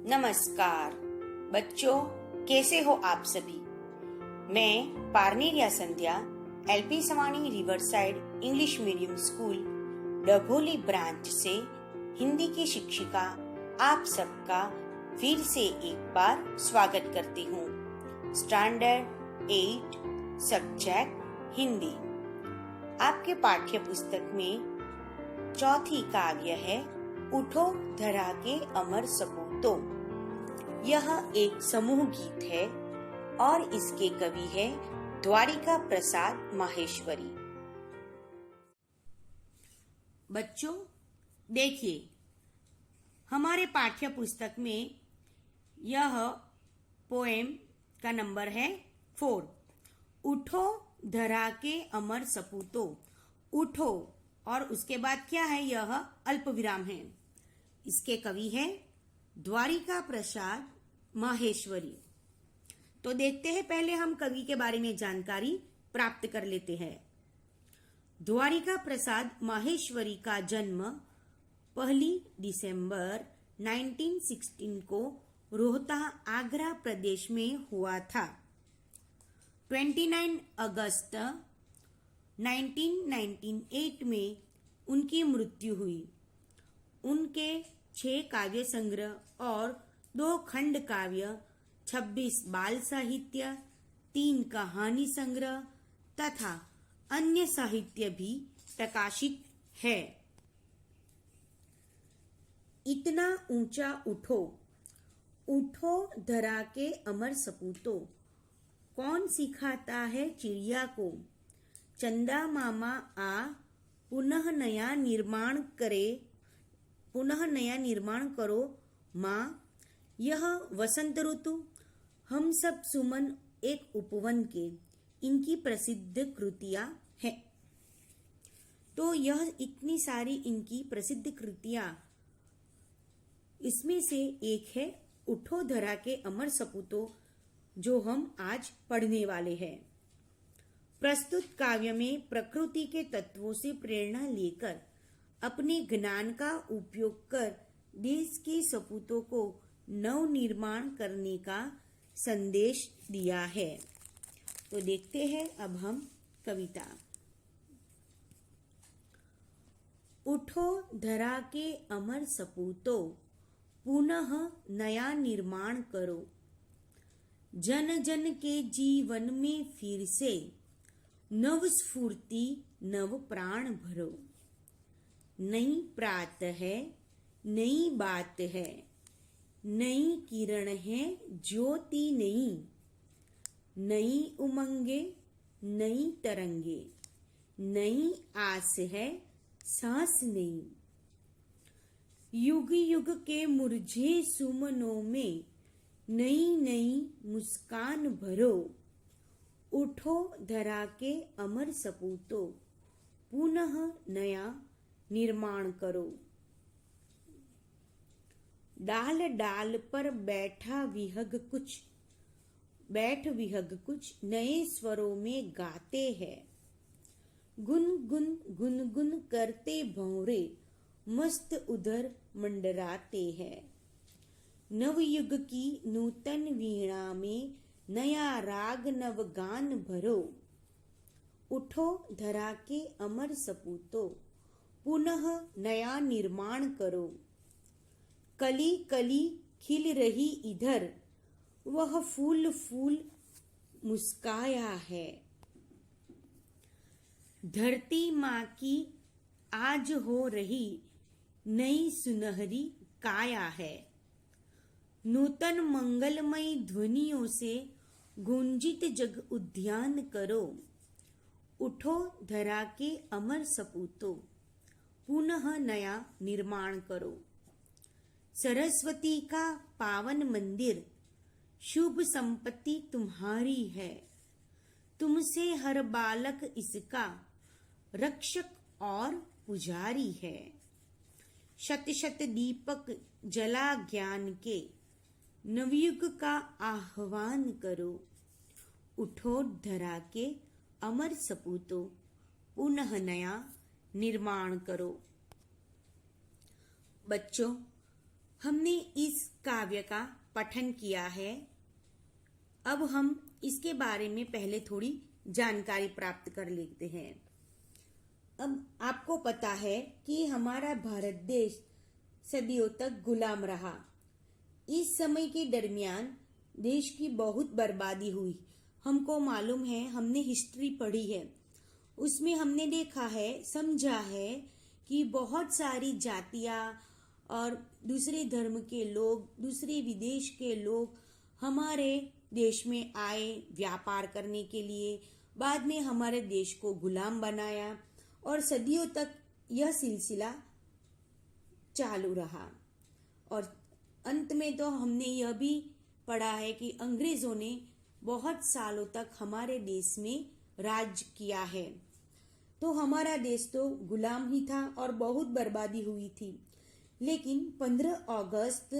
नमस्कार बच्चों, कैसे हो आप सभी। मैं Parneria Sandhya LP Savani riverside English medium school Dabholi branch से हिंदी की शिक्षिका आप सबका फिर से एक बार स्वागत करती हूँ। Standard 8 subject Hindi. आपके पाठ्य पुस्तक में चौथी काव्य है उठो धरा के अमर सपूतों। यह एक समूह गीत है और इसके कवि है द्वारिका प्रसाद माहेश्वरी। बच्चों देखिए, हमारे पाठ्य पुस्तक में यह पोएम का नंबर है 4। उठो धरा के अमर सपूतों। उठो और उसके बाद क्या है, यह अल्प विराम है। इसके कवि है द्वारिका प्रसाद माहेश्वरी। तो देखते हैं, पहले हम कवि के बारे में जानकारी प्राप्त कर लेते हैं। द्वारिका प्रसाद माहेश्वरी का जन्म 1 दिसंबर 1916 को रोहतास आगरा प्रदेश में हुआ था। 29 अगस्त 1998 में उनकी मृत्यु हुई। उनके 6 काव्य संग्रह और 2 खंड काव्य, 26 बाल साहित्य, 3 कहानी संग्रह तथा अन्य साहित्य भी प्रकाशित है। इतना ऊंचा उठो, उठो धरा के अमर सपूतों। कौन सिखाता है चिड़िया को, चंदा मामा आ पुनः नया निर्माण करो माँ। यह वसंत ऋतु, हम सब सुमन एक उपवन के, इनकी प्रसिद्ध कृतियां हैं। तो यह इतनी सारी इनकी प्रसिद्ध कृतियां, इसमें से एक है उठो धरा के अमर सपूतों, जो हम आज पढ़ने वाले हैं। प्रस्तुत काव्य में प्रकृति के तत्वों से प्रेरणा लेकर अपने ज्ञान का उपयोग कर देश के सपूतों को नव निर्माण करने का संदेश दिया है। तो देखते हैं अब हम कविता। उठो धरा के अमर सपूतों, पुनः नया निर्माण करो। जन जन के जीवन में फिर से नव स्फूर्ति नव प्राण भरो। नई प्रात है, नई बात है, नई किरण है ज्योति नई। नई उमंगे, नई तरंगे, नई आस है सांस नई। युग युग के मुरझे सुमनों में नई नई मुस्कान भरो। उठो धरा के अमर सपूतों, पुनः नया निर्माण करो। डाल डाल पर बैठ विहग कुछ नए स्वरों में गाते हैं। गुन गुन गुन गुन करते भंवरे मस्त उधर मंडराते हैं। नवयुग की नूतन वीणा में नया राग नव गान भरो। उठो धरा के अमर सपूतों, पुनः नया निर्माण करो। कली कली खिल रही इधर, वह फूल फूल मुस्काया है। धरती माँ की आज हो रही नई सुनहरी काया है। नूतन मंगलमय ध्वनियों से गुंजित जग उद्यान करो। उठो धरा के अमर सपूतों, पुनः नया निर्माण करो। सरस्वती का पावन मंदिर, शुभ संपत्ति तुम्हारी है। तुमसे हर बालक इसका रक्षक और पुजारी है। शत शत दीपक जला ज्ञान के, नवयुग का आह्वान करो। उठो धरा के अमर सपूतों, पुनः नया निर्माण करो। बच्चों, हमने इस काव्य का पठन किया है। अब हम इसके बारे में पहले थोड़ी जानकारी प्राप्त कर लेते हैं। अब आपको पता है कि हमारा भारत देश सदियों तक गुलाम रहा। इस समय के दरमियान देश की बहुत बर्बादी हुई। हमको मालूम है, हमने हिस्ट्री पढ़ी है, उसमें हमने देखा है, समझा है कि बहुत सारी जातियां और दूसरे धर्म के लोग, दूसरे विदेश के लोग हमारे देश में आए व्यापार करने के लिए। बाद में हमारे देश को गुलाम बनाया और सदियों तक यह सिलसिला चालू रहा। और अंत में तो हमने यह भी पढ़ा है कि अंग्रेजों ने बहुत सालों तक हमारे देश में राज किया है। तो हमारा देश तो गुलाम ही था और बहुत बर्बादी हुई थी। लेकिन 15 अगस्त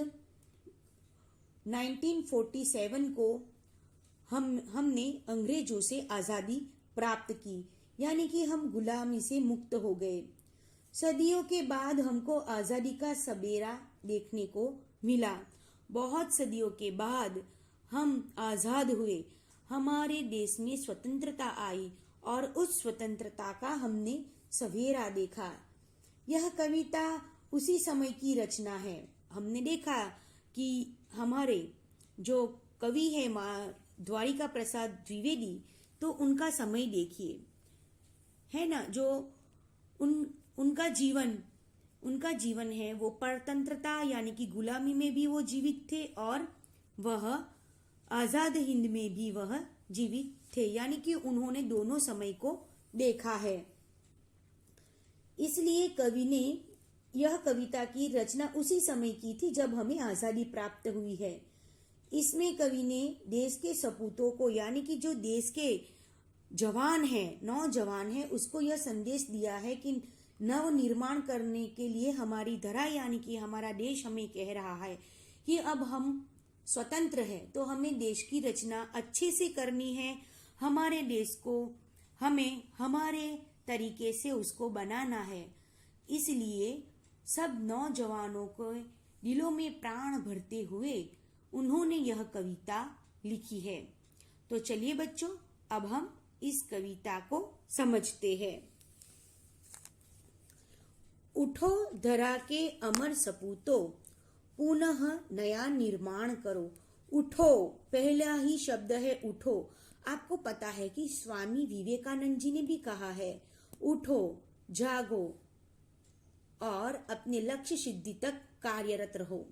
1947 को हमने अंग्रेजों से आज़ादी प्राप्त की, यानी कि हम गुलामी से मुक्त हो गए। सदियों के बाद हमको आज़ादी का सवेरा देखने को मिला। बहुत सदियों के बाद हम आज़ाद हुए, हमारे देश में स्वतंत्रता आई और उस स्वतंत्रता का हमने सवेरा देखा। यह कविता उसी समय की रचना है। हमने देखा कि हमारे जो कवि है द्वारिका प्रसाद द्विवेदी, तो उनका समय देखिए, है ना, जो उनका जीवन है वो परतंत्रता यानी कि गुलामी में भी वो जीवित थे और वह आजाद हिंद में भी वह जीवित थे, यानी कि उन्होंने दोनों समय को देखा है। इसलिए कवि ने यह कविता की रचना उसी समय की थी जब हमें आजादी प्राप्त हुई है। इसमें कवि ने देश के सपूतों को, यानी कि जो देश के जवान है, नौजवान है, उसको यह संदेश दिया है कि नव निर्माण करने के लिए हमारी धरा यानी कि हमारा देश हमें कह रहा है कि अब हम स्वतंत्र है, तो हमें देश की रचना अच्छे से करनी है। हमारे देश को हमें हमारे तरीके से उसको बनाना है। इसलिए सब नौजवानों को दिलों में प्राण भरते हुए उन्होंने यह कविता लिखी है। तो चलिए बच्चों, अब हम इस कविता को समझते हैं। उठो धरा के अमर सपूतों, पुनः नया निर्माण करो। उठो, पहला ही शब्द है उठो। आपको पता है कि स्वामी विवेकानंद जी ने भी कहा है, उठो, जागो और अपने लक्ष्य सिद्धि तक कार्यरत रहो।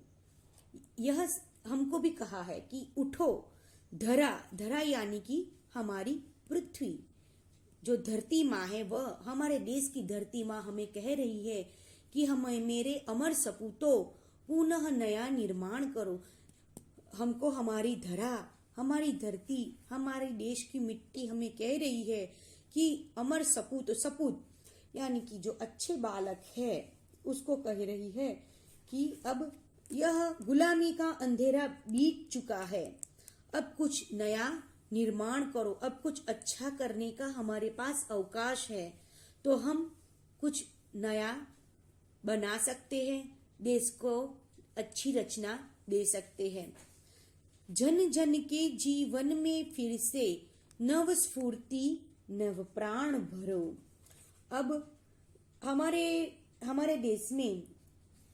यह हमको भी कहा है कि उठो, धरा यानी कि हमारी पृथ्वी, जो धरती माँ है, वह हमारे देश की धरती माँ हमें कह रही है कि हमें मेरे अमर सपूतों पुनः नया निर्माण करो। हमको हमारी धरा, हमारी धरती, हमारे देश की मिट्टी हमें कह रही है कि अमर सपूत यानी कि जो अच्छे बालक है उसको कह रही है कि अब यह गुलामी का अंधेरा बीत चुका है, अब कुछ नया निर्माण करो, अब कुछ अच्छा करने का हमारे पास अवकाश है, तो हम कुछ नया बना सकते हैं, देश को अच्छी रचना दे सकते हैं। जन जन के जीवन में फिर से नव स्फूर्ति नव प्राण भरो। अब हमारे देश में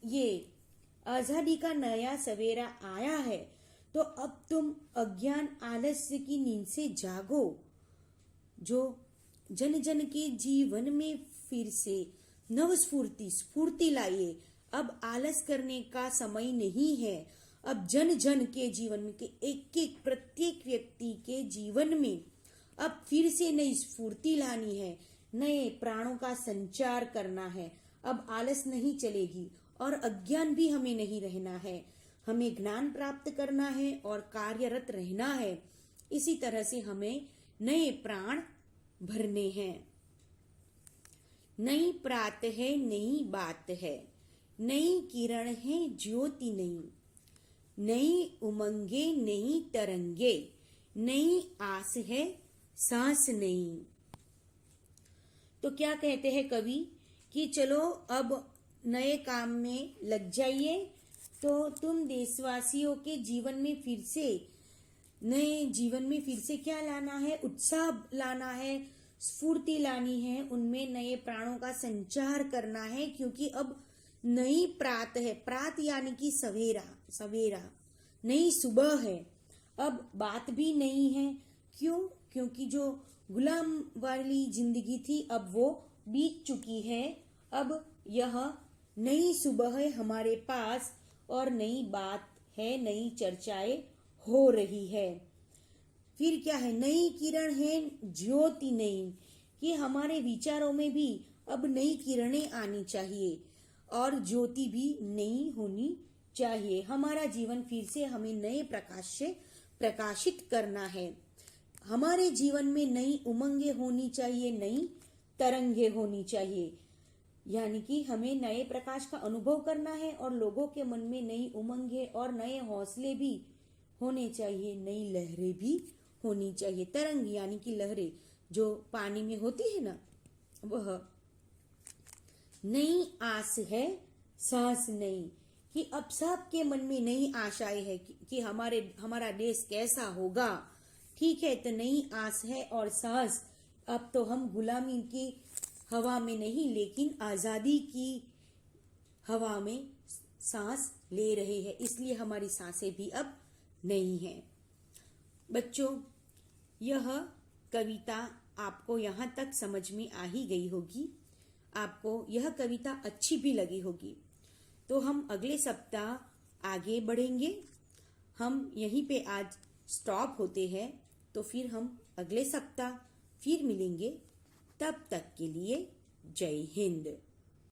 ये आजादी का नया सवेरा आया है, तो अब तुम अज्ञान आलस्य की नींद से जागो। जो जन जन के जीवन में फिर से नव स्फूर्ति लाइए। अब आलस करने का समय नहीं है। अब जन जन के जीवन में, के एक प्रत्येक व्यक्ति के जीवन में अब फिर से नई स्फूर्ति लानी है, नए प्राणों का संचार करना है। अब आलस नहीं चलेगी और अज्ञान भी हमें नहीं रहना है। हमें ज्ञान प्राप्त करना है और कार्यरत रहना है। इसी तरह से हमें नए प्राण भरने हैं। नई प्रात है, नई बात है, नई किरण है, ज्योति नई, नई उमंगे, नई तरंगे, नई आस है, सांस नई। तो क्या कहते हैं कवि कि चलो अब नए काम में लग जाइए, तो तुम देशवासियों के जीवन में फिर से नए जीवन में फिर से क्या लाना है? उत्साह लाना है, स्फूर्ति लानी है, उनमें नए प्राणों का संचार करना है, क्योंकि अब नई प्रात है। प्रात यानी कि सवेरा, सवेरा, नई सुबह है। अब बात भी नई है। क्यों? क्योंकि जो गुलाम वाली जिंदगी थी अब वो बीत चुकी है। अब यह नई सुबह है हमारे पास और नई बात है, नई चर्चाएं हो रही है। फिर क्या है? नई किरण है, ज्योति नई, कि हमारे विचारों में भी अब नई किरणें आनी चाहिए और ज्योति भी नई होनी चाहिए। हमारा जीवन फिर से हमें नए प्रकाश से प्रकाशित करना है। हमारे जीवन में नई उमंगें होनी चाहिए, नई तरंगे होनी चाहिए, यानी कि हमें नए प्रकाश का अनुभव करना है और लोगों के मन में नई उमंगें और नए हौसले भी होने चाहिए, नई लहरें भी होनी चाहिए। तरंग यानी कि लहरें जो पानी में होती है ना, वह नई आस है, सांस नई, कि अब सबके मन में नई आशाएं है कि हमारा देश कैसा होगा। ठीक है, तो नई आस है और सांस। अब तो हम गुलामी की हवा में नहीं लेकिन आजादी की हवा में सांस ले रहे हैं, इसलिए हमारी सांसें भी अब नई हैं। बच्चों, यह कविता आपको यहाँ तक समझ में आ ही गई होगी, आपको यह कविता अच्छी भी लगी होगी। तो हम अगले सप्ताह आगे बढ़ेंगे। हम यहीं पे आज स्टॉप होते हैं, तो फिर हम अगले सप्ताह फिर मिलेंगे। तब तक के लिए जय हिंद।